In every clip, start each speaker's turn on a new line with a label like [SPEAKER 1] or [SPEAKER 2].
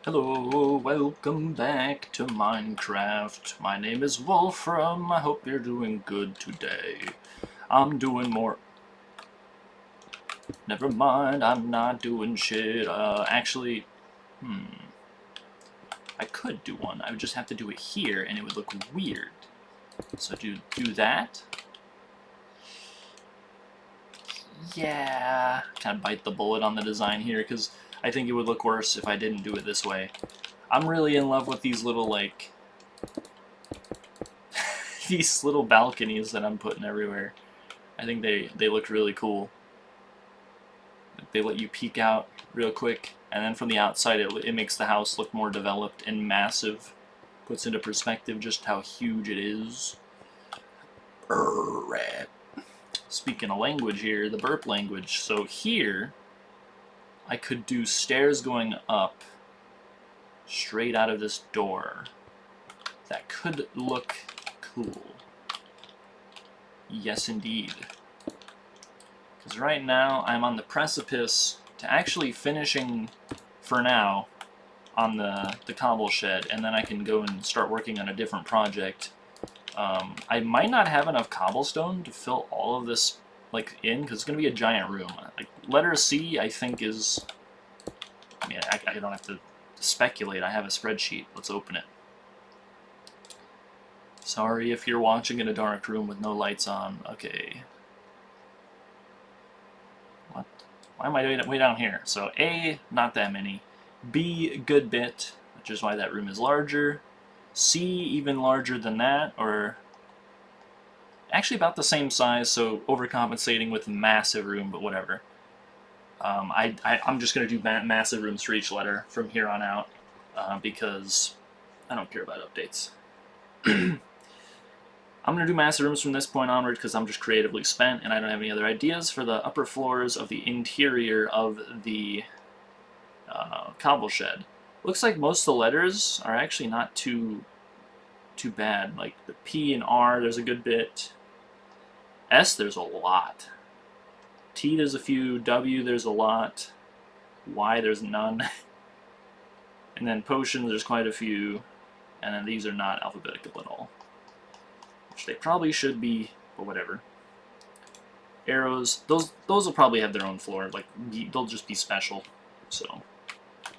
[SPEAKER 1] Hello, welcome back to Minecraft. My name is Wolfram. I hope you're doing good today. I'm doing more... Never mind, I'm not doing shit. Actually, I could do one. I would just have to do it here, and it would look weird. So do that. Yeah, kind of bite the bullet on the design here, because I think it would look worse if I didn't do it this way. I'm really in love with these little, like... these little balconies that I'm putting everywhere. I think they look really cool. They let you peek out real quick, and then from the outside it makes the house look more developed and massive. Puts into perspective just how huge it is. Speaking of language here, the burp language. So here, I could do stairs going up straight out of this door. That could look cool. Yes, indeed. Because right now, I'm on the precipice to actually finishing, for now, on the cobble shed, and then I can go and start working on a different project. I might not have enough cobblestone to fill all of this like in, because it's going to be a giant room. Like, letter C, I think, is... I mean, I don't have to speculate. I have a spreadsheet. Let's open it. Sorry if you're watching in a dark room with no lights on. Okay. What? Why am I way down here? So A, not that many. B, good bit, which is why that room is larger. C, even larger than that, or actually about the same size, so overcompensating with massive room, but whatever. I'm just going to do massive rooms for each letter from here on out, because I don't care about updates. I'm going to do massive rooms from this point onward because I'm just creatively spent and I don't have any other ideas for the upper floors of the interior of the cobble shed. Looks like most of the letters are actually not too bad. Like the P and R, there's a good bit. S, there's a lot. T, there's a few. W, there's a lot. Y, there's none. And then potions, there's quite a few. And then these are not alphabetical at all. Which they probably should be, but whatever. Arrows, those will probably have their own floor. Like, they'll just be special. So,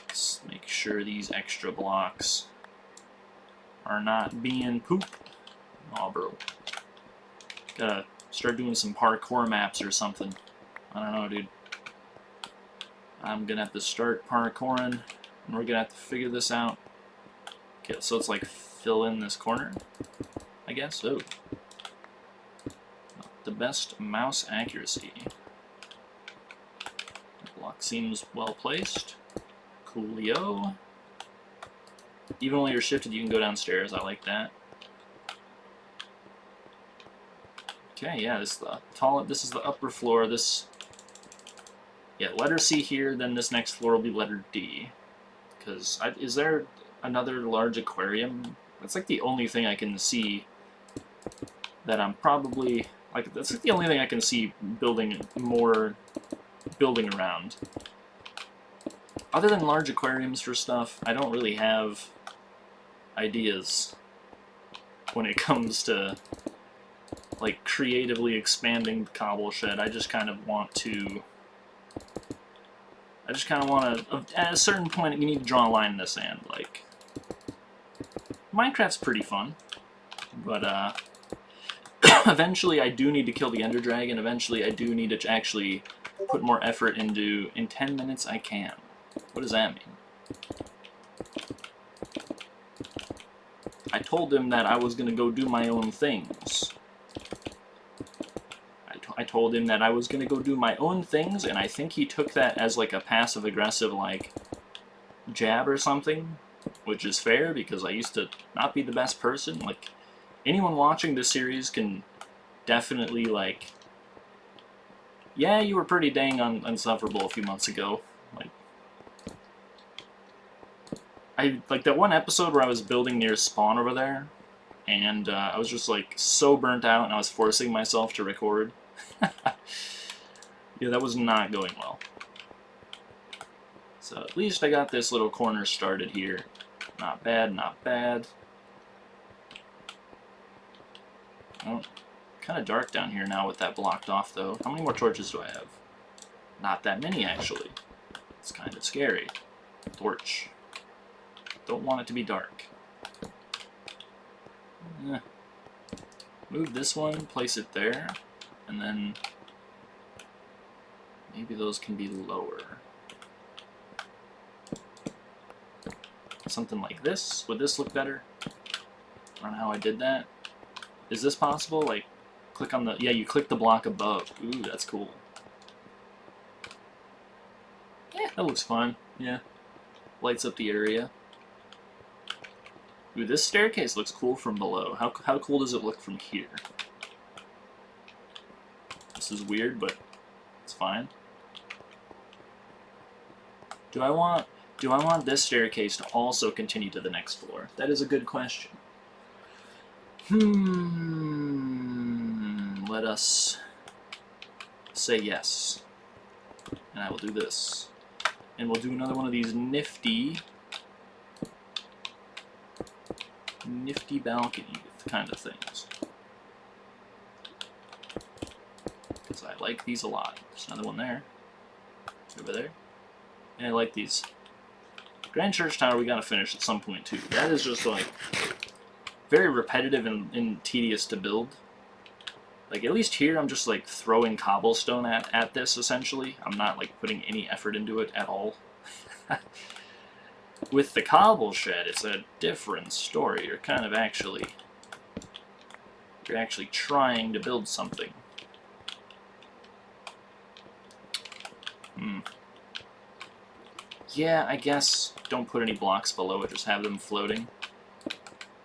[SPEAKER 1] let's make sure these extra blocks are not being poop. Aw, bro. Gotta start doing some parkour maps or something. I don't know, dude. I'm gonna have to start parkouring, and we're gonna have to figure this out. Okay, so it's like fill in this corner, I guess. Oh. Not the best mouse accuracy. The block seems well placed. Coolio. Even when you're shifted, you can go downstairs. I like that. Okay, yeah, this is the upper floor. Yeah, letter C here, then this next floor will be letter D. Because, is there another large aquarium? That's like the only thing I can see that I'm probably... Like, that's like the only thing I can see building around. Other than large aquariums for stuff, I don't really have ideas when it comes to like creatively expanding the cobble shed. I just kind of want to... at a certain point, you need to draw a line in the sand. Like, Minecraft's pretty fun, but eventually I do need to kill the Ender Dragon. Eventually I do need to actually put more effort into... In 10 minutes I can. What does that mean? I told him that I was going to go do my own things. I told him that I was going to go do my own things, and I think he took that as like a passive-aggressive, like, jab or something, which is fair, because I used to not be the best person. Like, anyone watching this series can definitely, like, yeah, you were pretty dang unsufferable a few months ago. Like that one episode where I was building near spawn over there, and I was just like so burnt out, and I was forcing myself to record. Yeah, that was not going well. So at least I got this little corner started here. Not bad, not bad. Oh, kind of dark down here now with that blocked off, though. How many more torches do I have? Not that many, actually. It's kind of scary. Torch. Don't want it to be dark. Move this one, place it there, and then maybe those can be lower. Something like this. Would this look better? I don't know how I did that. Is this possible? Like, click on the... Yeah, you click the block above. Ooh, that's cool. Yeah, that looks fun. Yeah. Lights up the area. Ooh, this staircase looks cool from below. How cool does it look from here? This is weird, but it's fine. Do I want this staircase to also continue to the next floor? That is a good question. Let us say yes. And I will do this. And we'll do another one of these nifty balcony kind of things. Because I like these a lot. There's another one there. Over there. And I like these. Grand Church Tower we gotta finish at some point too. That is just like very repetitive and tedious to build. Like at least here I'm just like throwing cobblestone at this essentially. I'm not like putting any effort into it at all. With the cobble shed, it's a different story. You're actually trying to build something. Yeah, I guess don't put any blocks below it, just have them floating.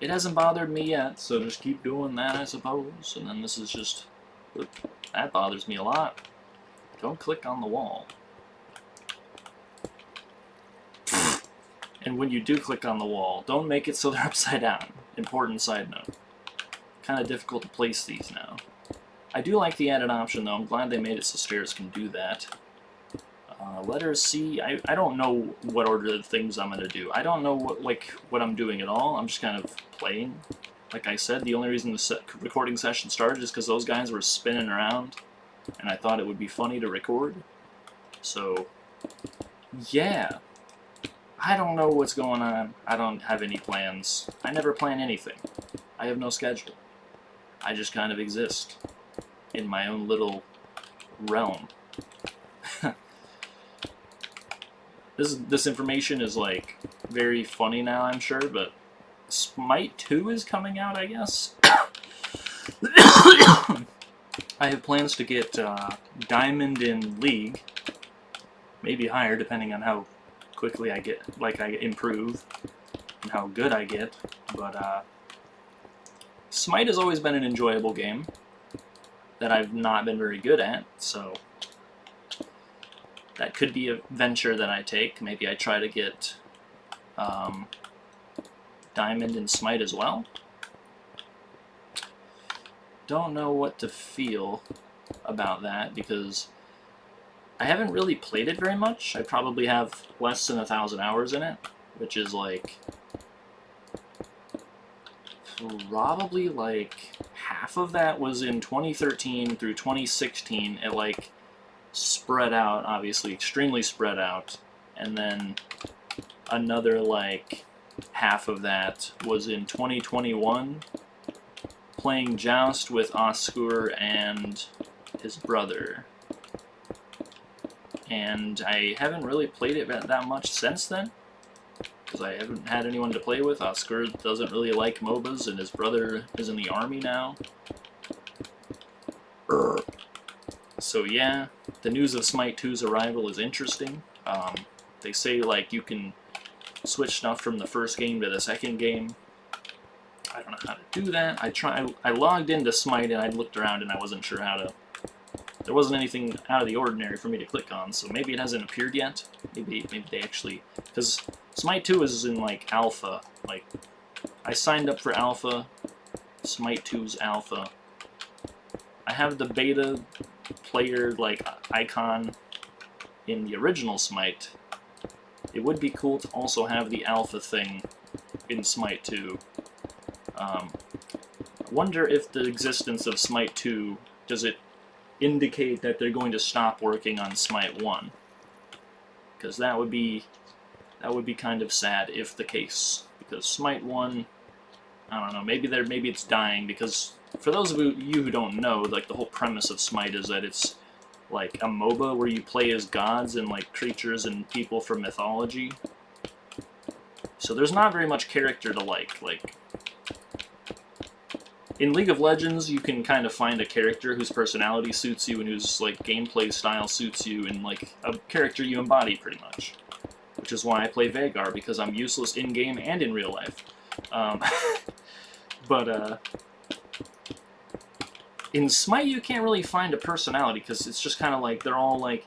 [SPEAKER 1] It hasn't bothered me yet, so just keep doing that, I suppose. And then this is just... That bothers me a lot. Don't click on the wall. And when you do click on the wall, don't make it so they're upside down. Important side note. Kind of difficult to place these now. I do like the added option, though. I'm glad they made it so stairs can do that. Letter C, I don't know what order of things I'm going to do. I don't know what I'm doing at all. I'm just kind of playing. Like I said, the only reason the recording session started is because those guys were spinning around, and I thought it would be funny to record. So, yeah. I don't know what's going on. I don't have any plans. I never plan anything. I have no schedule. I just kind of exist in my own little realm. This information is like very funny now, I'm sure, but Smite 2 is coming out, I guess. I have plans to get Diamond in League, maybe higher depending on how quickly I improve and how good I get. But Smite has always been an enjoyable game that I've not been very good at, so that could be a venture that I take. Maybe I try to get Diamond in Smite as well. Don't know what to feel about that because I haven't really played it very much. I probably have less than 1,000 hours in it, which is like probably like half of that was in 2013 through 2016. It like spread out, obviously extremely spread out, and then another like half of that was in 2021 playing Joust with Oscar and his brother. And I haven't really played it that much since then, because I haven't had anyone to play with. Oscar doesn't really like MOBAs, and his brother is in the army now. So yeah, the news of Smite 2's arrival is interesting. They say like you can switch stuff from the first game to the second game. I don't know how to do that. I logged into Smite and I looked around and I wasn't sure how to. There wasn't anything out of the ordinary for me to click on, so maybe it hasn't appeared yet. Maybe they actually, because Smite 2 is in like alpha. Like I signed up for alpha. Smite 2's alpha. I have the beta player like icon in the original Smite, it would be cool to also have the alpha thing in Smite 2. I wonder if the existence of Smite 2, does it indicate that they're going to stop working on Smite 1? Because that would be kind of sad if the case. Because Smite 1, I don't know, maybe it's dying, because for those of you who don't know, like, the whole premise of Smite is that it's like a MOBA where you play as gods and like creatures and people from mythology. So there's not very much character to like. Like, in League of Legends, you can kind of find a character whose personality suits you and whose like gameplay style suits you, and like a character you embody pretty much. Which is why I play Veigar, because I'm useless in game and in real life. But in Smite, you can't really find a personality, because it's just kind of like they're all like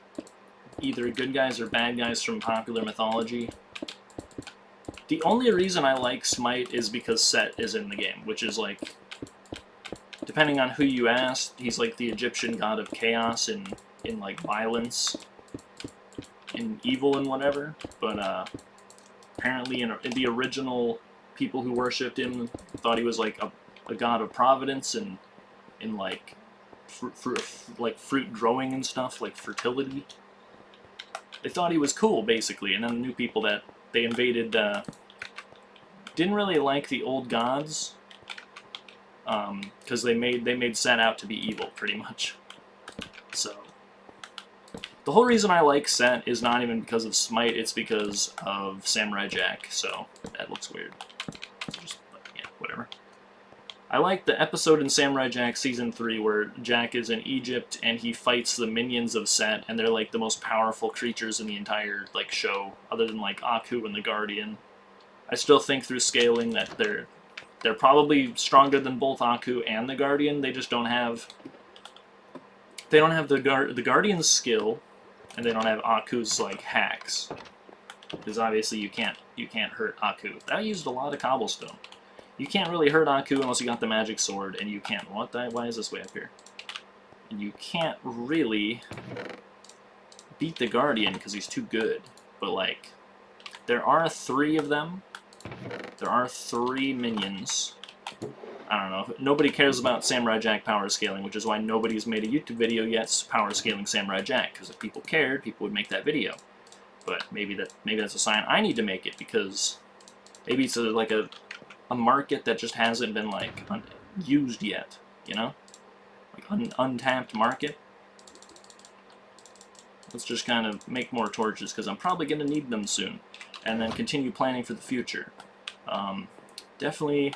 [SPEAKER 1] either good guys or bad guys from popular mythology. The only reason I like Smite is because Set is in the game, which is like, depending on who you ask, he's like the Egyptian god of chaos and in like violence and evil and whatever. But apparently in the original, people who worshipped him thought he was like a god of providence and in like fruit growing and stuff, like fertility. They thought he was cool, basically, and then the new people that they invaded didn't really like the old gods, because they made Set out to be evil, pretty much. So the whole reason I like Set is not even because of Smite, it's because of Samurai Jack. So that looks weird. Just, yeah, whatever. I like the episode in Samurai Jack Season 3 where Jack is in Egypt and he fights the minions of Set, and they're like the most powerful creatures in the entire like show, other than like Aku and the Guardian. I still think through scaling that they're probably stronger than both Aku and the Guardian. They just don't have the Guardian's skill, and they don't have Aku's like hacks. Because obviously you can't hurt Aku. That used a lot of cobblestone. You can't really hurt Aku unless you got the magic sword, and you can't... Why is this way up here? And you can't really beat the Guardian because he's too good. But, like, there are 3 of them. There are 3 minions. I don't know. Nobody cares about Samurai Jack power scaling, which is why nobody's made a YouTube video yet power scaling Samurai Jack. Because if people cared, people would make that video. But maybe that's a sign I need to make it, because maybe it's like a market that just hasn't been like used yet, you know, like untapped market. Let's just kind of make more torches, because I'm probably gonna need them soon, and then continue planning for the future. Definitely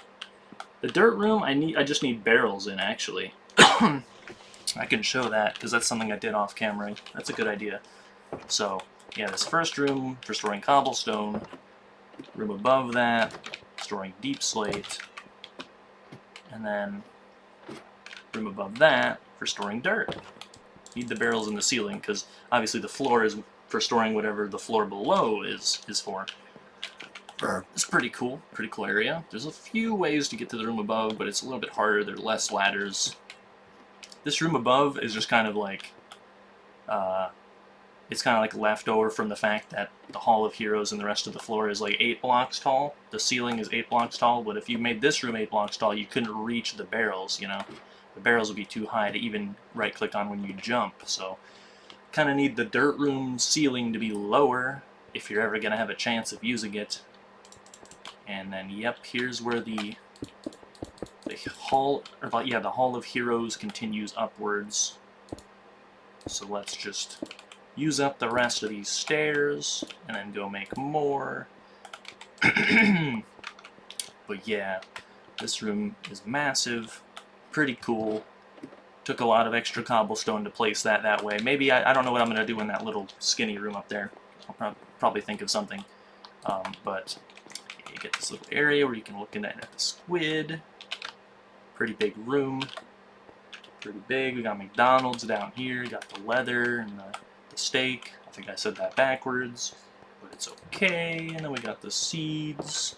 [SPEAKER 1] the dirt room. I just need barrels in, actually. I can show that because that's something I did off camera. That's a good idea. So yeah, this first room for storing cobblestone, room above that storing deep slate, and then room above that for storing dirt. Need the barrels in the ceiling, because obviously the floor is for storing whatever the floor below is for. It's pretty cool area. There's a few ways to get to the room above, but it's a little bit harder. There are less ladders. This room above is just kind of like it's kind of like leftover from the fact that the Hall of Heroes and the rest of the floor is like 8 blocks tall. The ceiling is 8 blocks tall, but if you made this room 8 blocks tall, you couldn't reach the barrels, you know? The barrels would be too high to even right-click on when you jump, so kind of need the dirt room ceiling to be lower if you're ever going to have a chance of using it. And then, yep, here's where the Hall of Heroes continues upwards. So let's just use up the rest of these stairs, and then go make more. But yeah, this room is massive, pretty cool. Took a lot of extra cobblestone to place that way. Maybe, I don't know what I'm going to do in that little skinny room up there. I'll probably think of something. But you get this little area where you can look in at the squid. Pretty big room. Pretty big. We got McDonald's down here. You got the leather and the steak. I think I said that backwards, but it's okay. And then we got the seeds.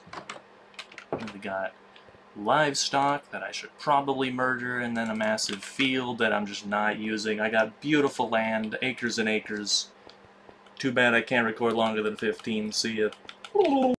[SPEAKER 1] And we got livestock that I should probably murder, and then a massive field that I'm just not using. I got beautiful land, acres and acres.
[SPEAKER 2] Too bad I can't record longer than 15. See ya.